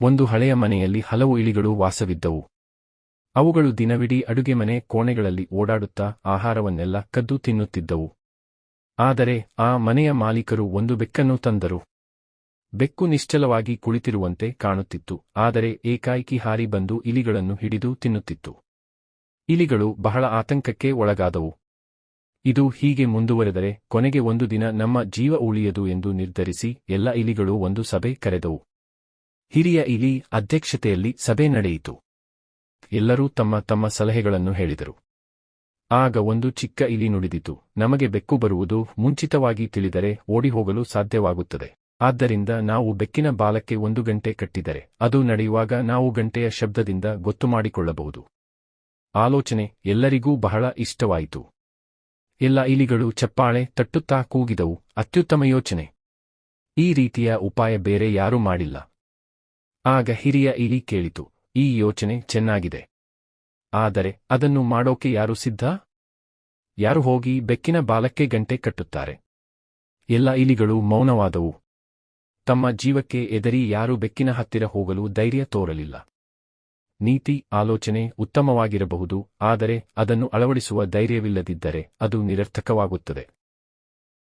ಒಂದು ಹಳೆಯ ಮನೆಯಲ್ಲಿ ಹಲವು ಇಲಿಗಳು ವಾಸವಿದ್ದವು. ಅವುಗಳು ದಿನವಿಡೀ ಅಡುಗೆಮನೆ ಕೋಣೆಗಳಲ್ಲಿ ಓಡಾಡುತ್ತಾ ಆಹಾರವನ್ನೆಲ್ಲ ಕದ್ದು ತಿನ್ನುತ್ತಿದ್ದವು. ಆದರೆ ಆ ಮನೆಯ ಮಾಲೀಕರು ಒಂದು ಬೆಕ್ಕನ್ನು ತಂದರು. ಬೆಕ್ಕು ನಿಶ್ಚಲವಾಗಿ ಕುಳಿತಿರುವಂತೆ ಕಾಣುತ್ತಿತ್ತು, ಆದರೆ ಏಕಾಏಕಿ ಹಾರಿ ಬಂದು ಇಲಿಗಳನ್ನು ಹಿಡಿದು ತಿನ್ನುತ್ತಿತ್ತು. ಇಲಿಗಳು ಬಹಳ ಆತಂಕಕ್ಕೆ ಒಳಗಾದವು. ಇದು ಹೀಗೆ ಮುಂದುವರೆದರೆ ಕೊನೆಗೆ ಒಂದು ದಿನ ನಮ್ಮ ಜೀವ ಉಳಿಯದು ಎಂದು ನಿರ್ಧರಿಸಿ ಎಲ್ಲ ಇಲಿಗಳು ಒಂದು ಸಭೆ ಕರೆದವು. ಹಿರಿಯ ಇಲಿ ಅಧ್ಯಕ್ಷತೆಯಲ್ಲಿ ಸಭೆ ನಡೆಯಿತು. ಎಲ್ಲರೂ ತಮ್ಮ ತಮ್ಮ ಸಲಹೆಗಳನ್ನು ಹೇಳಿದರು. ಆಗ ಒಂದು ಚಿಕ್ಕ ಇಲಿ ನುಡಿದಿತು, ನಮಗೆ ಬೆಕ್ಕು ಬರುವುದು ಮುಂಚಿತವಾಗಿ ತಿಳಿದರೆ ಓಡಿಹೋಗಲು ಸಾಧ್ಯವಾಗುತ್ತದೆ. ಆದ್ದರಿಂದ ನಾವು ಬೆಕ್ಕಿನ ಬಾಲಕ್ಕೆ 1 ಗಂಟೆ ಕಟ್ಟಿದರೆ ಅದು ನಡೆಯುವಾಗ ನಾವು ಗಂಟೆಯ ಶಬ್ದದಿಂದ ಗೊತ್ತುಮಾಡಿಕೊಳ್ಳಬಹುದು. ಆಲೋಚನೆ ಎಲ್ಲರಿಗೂ ಬಹಳ ಇಷ್ಟವಾಯಿತು. ಎಲ್ಲ ಇಲಿಗಳು ಚಪ್ಪಾಳೆ ತಟ್ಟುತ್ತಾ ಕೂಗಿದವು, ಅತ್ಯುತ್ತಮ ಯೋಚನೆ! ಈ ರೀತಿಯ ಉಪಾಯ ಬೇರೆ ಯಾರೂ ಮಾಡಿಲ್ಲ. ಆಗ ಹಿರಿಯ ಇಲಿ ಕೇಳಿತು, ಈ ಯೋಚನೆ ಚೆನ್ನಾಗಿದೆ. ಆದರೆ ಅದನ್ನು ಮಾಡೋಕೆ ಯಾರು ಸಿದ್ಧ? ಯಾರು ಹೋಗಿ ಬೆಕ್ಕಿನ ಬಾಲಕ್ಕೆ ಗಂಟೆ ಕಟ್ಟುತ್ತಾರೆ? ಎಲ್ಲ ಇಲಿಗಳು ಮೌನವಾದವು. ತಮ್ಮ ಜೀವಕ್ಕೆ ಎದರಿ ಯಾರೂ ಬೆಕ್ಕಿನ ಹತ್ತಿರ ಹೋಗಲು ಧೈರ್ಯ ತೋರಲಿಲ್ಲ. ನೀತಿ: ಆಲೋಚನೆ ಉತ್ತಮವಾಗಿರಬಹುದು, ಆದರೆ ಅದನ್ನು ಅಳವಡಿಸುವ ಧೈರ್ಯವಿಲ್ಲದಿದ್ದರೆ ಅದು ನಿರರ್ಥಕವಾಗುತ್ತದೆ.